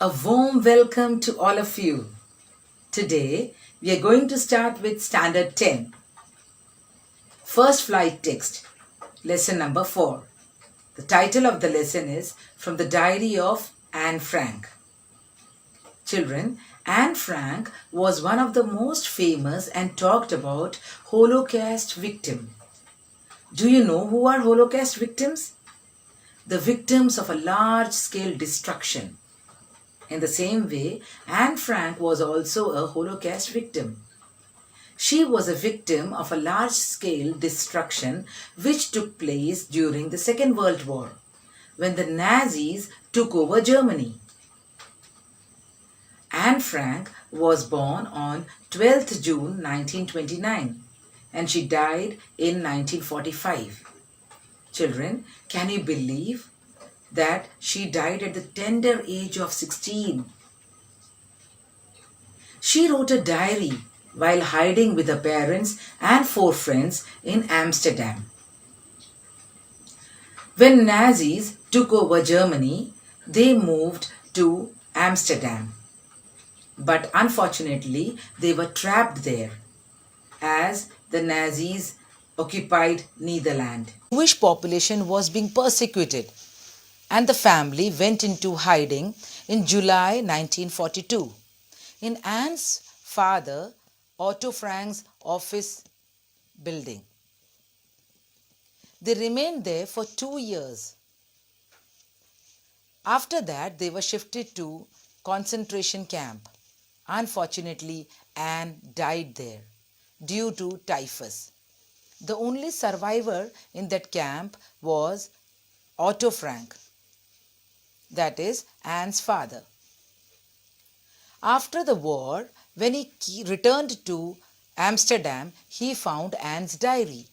A warm welcome to all of you. Today we are going to start with Standard 10. First flight text, lesson number 4. The title of the lesson is From the Diary of Anne Frank. Children, Anne Frank was one of the most famous and talked about Holocaust victims. Do you know who are Holocaust victims? The victims of a large-scale destruction. In the same way, Anne Frank was also a Holocaust victim. She was a victim of a large-scale destruction which took place during the Second World War, when the Nazis took over Germany. Anne Frank was born on 12th June 1929 and she died in 1945. Children, can you believe that she died at the tender age of 16? She wrote a diary while hiding with her parents and 4 friends in Amsterdam. When Nazis took over Germany, they moved to Amsterdam. But unfortunately, they were trapped there as the Nazis occupied Netherlands. The Jewish population was being persecuted and the family went into hiding in July 1942 in Anne's father Otto Frank's office building. They remained there for 2 years. After that, they were shifted to concentration camp. Unfortunately, Anne died there due to typhus. The only survivor in that camp was Otto Frank, that is Anne's father. After the war, when he returned to Amsterdam, he found Anne's diary.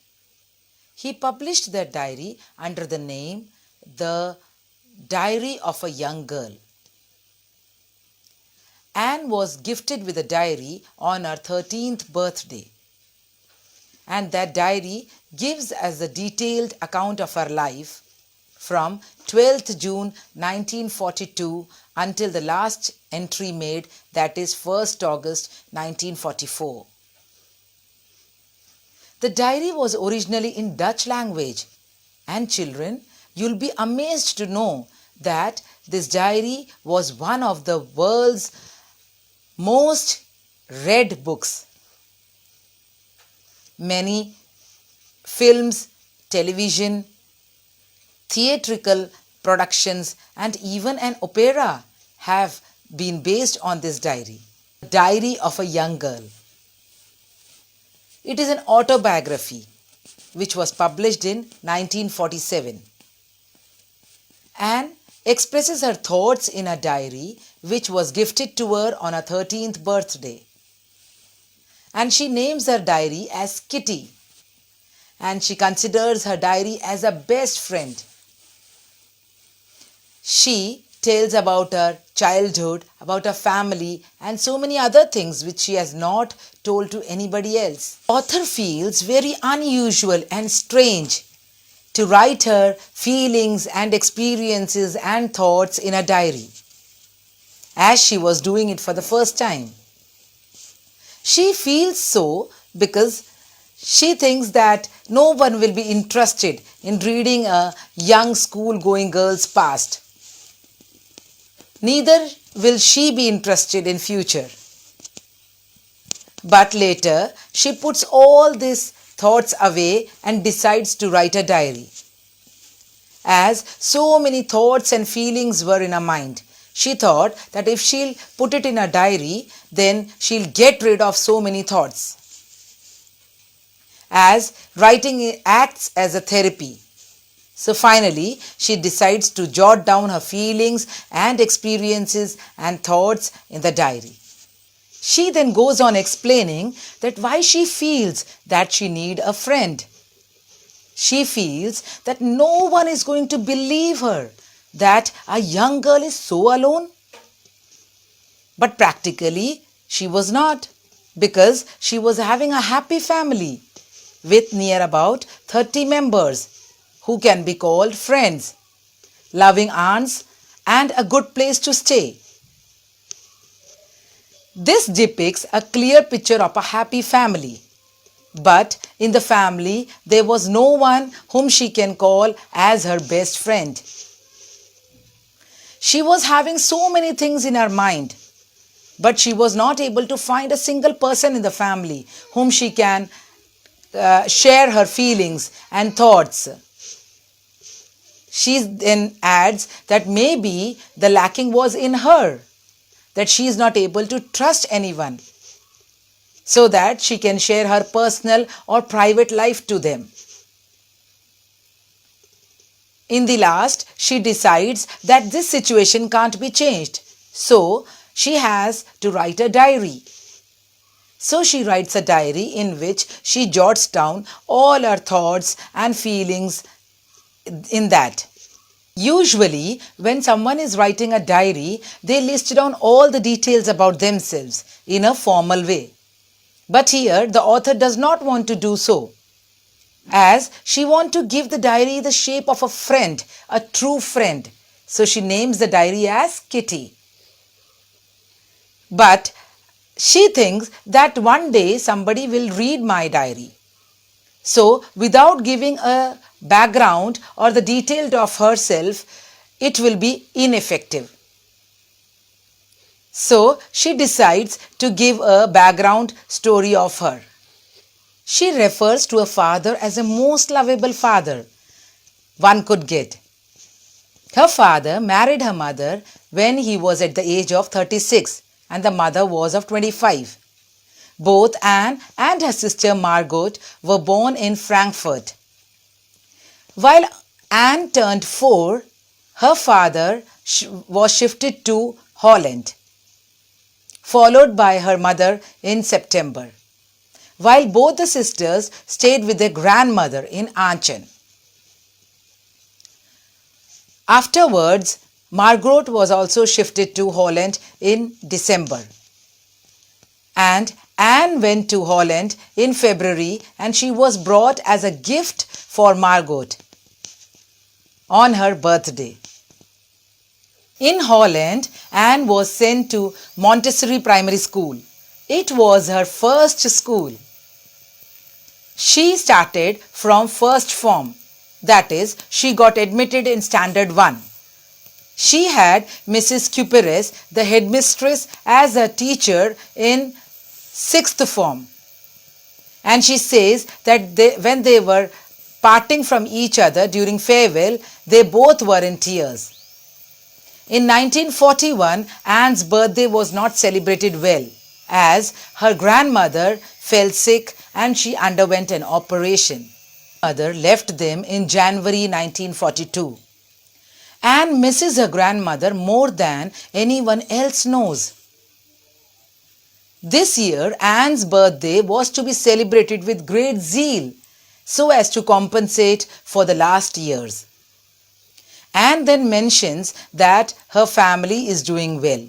He published that diary under the name The Diary of a Young Girl. Anne was gifted with a diary on her 13th birthday. And that diary gives us a detailed account of her life from 12th June 1942 until the last entry made, that is 1st August 1944. The diary was originally in Dutch language, and children, you'll be amazed to know that this diary was one of the world's most read books. Many films, television, theatrical productions and even an opera have been based on this diary. Diary of a Young Girl. It is an autobiography which was published in 1947. Anne expresses her thoughts in a diary which was gifted to her on her 13th birthday. And she names her diary as Kitty. And she considers her diary as a best friend. She tells about her childhood, about her family, and so many other things which she has not told to anybody else. The author feels very unusual and strange to write her feelings and experiences and thoughts in a diary, as she was doing it for the first time. She feels so because she thinks that no one will be interested in reading a young school-going girl's past. Neither will she be interested in future. But later, she puts all these thoughts away and decides to write a diary. As so many thoughts and feelings were in her mind, she thought that if she'll put it in a diary, then she'll get rid of so many thoughts. As writing acts as a therapy. So finally, she decides to jot down her feelings and experiences and thoughts in the diary. She then goes on explaining that why she feels that she needs a friend. She feels that no one is going to believe her, that a young girl is so alone. But practically, she was not, because she was having a happy family with near about 30 members who can be called friends, loving aunts and a good place to stay. This depicts a clear picture of a happy family. But in the family, there was no one whom she can call as her best friend. She was having so many things in her mind, but she was not able to find a single person in the family whom she can share her feelings and thoughts. She then adds that maybe the lacking was in her, that she is not able to trust anyone so that she can share her personal or private life to them. In the last, she decides that this situation can't be changed, so she has to write a diary. So she writes a diary in which she jots down all her thoughts and feelings in that. Usually, when someone is writing a diary, they list down all the details about themselves in a formal way. But here, the author does not want to do so, as she wants to give the diary the shape of a friend, a true friend. So she names the diary as Kitty. But she thinks that one day somebody will read my diary. So without giving a background or the detail of herself, it will be ineffective. So she decides to give a background story of her. She refers to her father as a most lovable father one could get. Her father married her mother when he was at the age of 36 and the mother was of 25. Both Anne and her sister Margot were born in Frankfurt. While Anne turned 4, her father was shifted to Holland, followed by her mother in September, while both the sisters stayed with their grandmother in Aachen. Afterwards, Margot was also shifted to Holland in December. And Anne went to Holland in February and she was brought as a gift for Margot on her birthday. In Holland, Anne was sent to Montessori Primary School. It was her first school. She started from first form, that is, she got admitted in Standard 1. She had Mrs. Cuperes, the headmistress, as a teacher in 6th form. And she says that when they were parting from each other during farewell, they both were in tears. In 1941, Anne's birthday was not celebrated well, as her grandmother fell sick and she underwent an operation. Her mother left them in January 1942. Anne misses her grandmother more than anyone else knows. This year, Anne's birthday was to be celebrated with great zeal, so as to compensate for the last years. Anne then mentions that her family is doing well.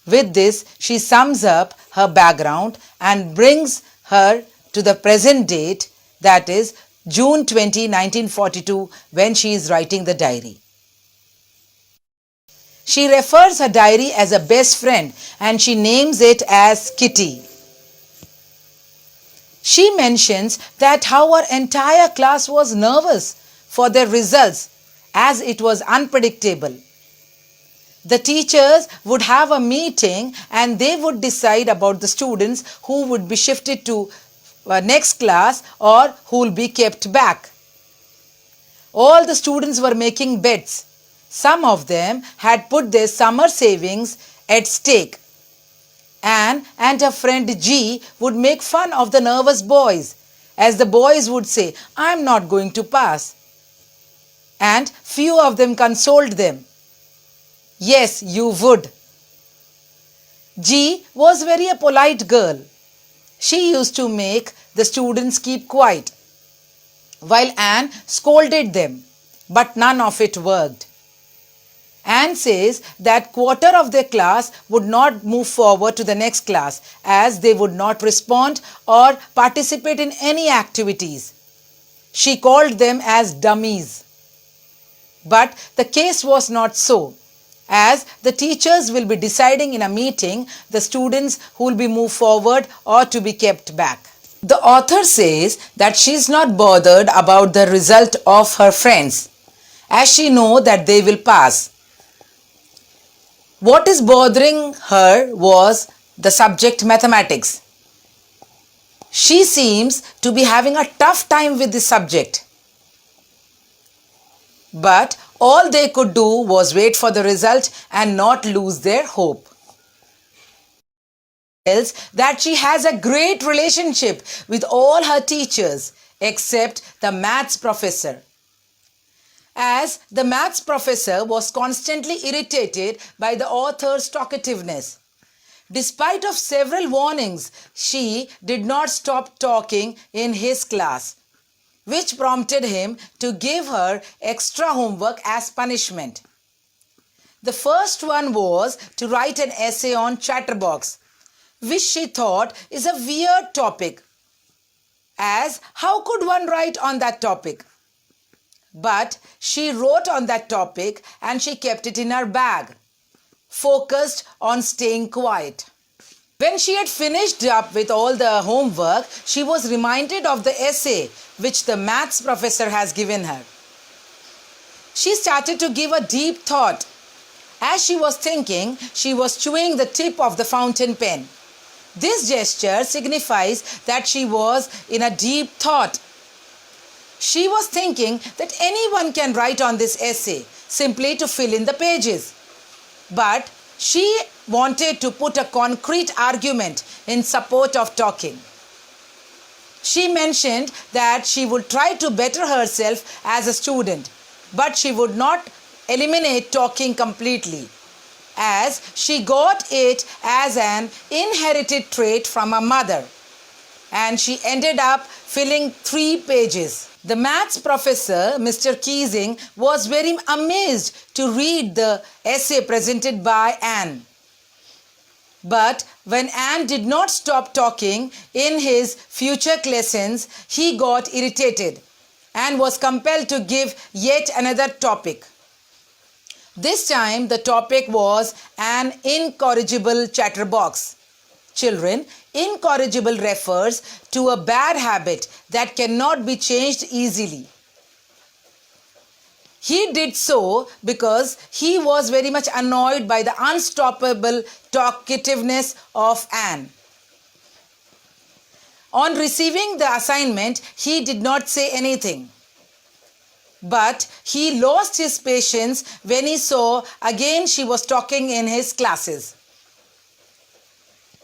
With this, she sums up her background and brings her to the present date, that is June 20, 1942, when she is writing the diary. She refers her diary as a best friend and she names it as Kitty. She mentions that how her entire class was nervous for their results as it was unpredictable. The teachers would have a meeting and they would decide about the students who would be shifted to next class or who will be kept back. All the students were making bets. Some of them had put their summer savings at stake. Anne and her friend G would make fun of the nervous boys, as the boys would say, "I'm not going to pass." And few of them consoled them. "Yes, you would." G was very a polite girl. She used to make the students keep quiet, while Anne scolded them, but none of it worked. Anne says that quarter of their class would not move forward to the next class as they would not respond or participate in any activities. She called them as dummies. But the case was not so. as the teachers will be deciding in a meeting the students who will be moved forward or to be kept back. The author says that she is not bothered about the result of her friends, as she knows that they will pass. What is bothering her was the subject mathematics. She seems to be having a tough time with this subject. But all they could do was wait for the result and not lose their hope. Tells that she has a great relationship with all her teachers except the maths professor, as the maths professor was constantly irritated by the author's talkativeness. Despite of several warnings, she did not stop talking in his class, which prompted him to give her extra homework as punishment. The first one was to write an essay on chatterbox, which she thought is a weird topic, as how could one write on that topic? But she wrote on that topic and she kept it in her bag, focused on staying quiet. When she had finished up with all the homework, she was reminded of the essay which the maths professor has given her. She started to give a deep thought. As she was thinking, she was chewing the tip of the fountain pen. This gesture signifies that she was in a deep thought. She was thinking that anyone can write on this essay simply to fill in the pages. But she wanted to put a concrete argument in support of talking. She mentioned that she would try to better herself as a student, but she would not eliminate talking completely, as she got it as an inherited trait from her mother, and she ended up filling 3 pages. The maths professor, Mr. Keesing, was very amazed to read the essay presented by Anne. But when Anne did not stop talking in his future lessons, he got irritated and was compelled to give yet another topic. This time the topic was an incorrigible chatterbox. Children, incorrigible refers to a bad habit that cannot be changed easily. He did so because he was very much annoyed by the unstoppable talkativeness of Anne. On receiving the assignment, he did not say anything. But he lost his patience when he saw again she was talking in his classes.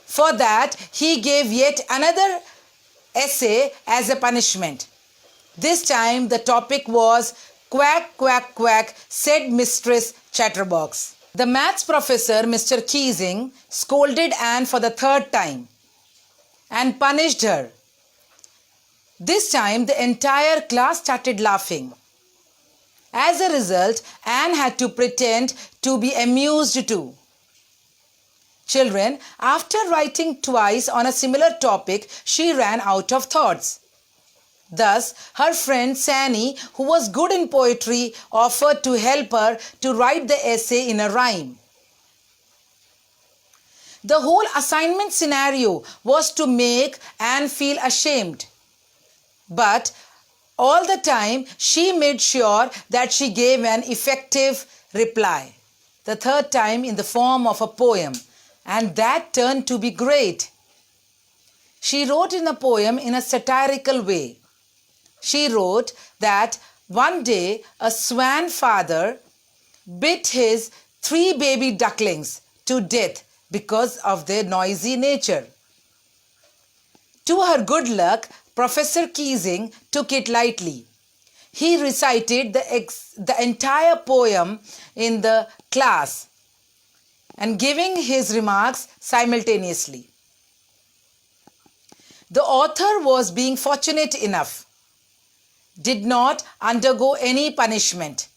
For that, he gave yet another essay as a punishment. This time the topic was "Quack, quack, quack," said Mistress Chatterbox. The maths professor, Mr. Keesing, scolded Anne for the 3rd time and punished her. This time the entire class started laughing. As a result, Anne had to pretend to be amused too. Children, after writing twice on a similar topic, she ran out of thoughts. Thus, her friend Sani, who was good in poetry, offered to help her to write the essay in a rhyme. The whole assignment scenario was to make Anne feel ashamed. But all the time, she made sure that she gave an effective reply, the 3rd time in the form of a poem, and that turned to be great. She wrote in a poem in a satirical way. She wrote that one day a swan father bit his 3 baby ducklings to death because of their noisy nature. To her good luck, Professor Keesing took it lightly. He recited the entire poem in the class and giving his remarks simultaneously. The author was being fortunate enough, did not undergo any punishment.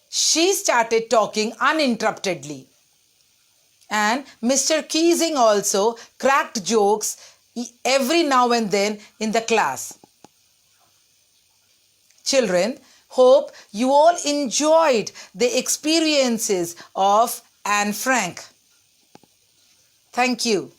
She started talking uninterruptedly, and Mr. Keesing also cracked jokes every now and then in the class. Children, Hope you all enjoyed the experiences of Anne Frank. Thank you.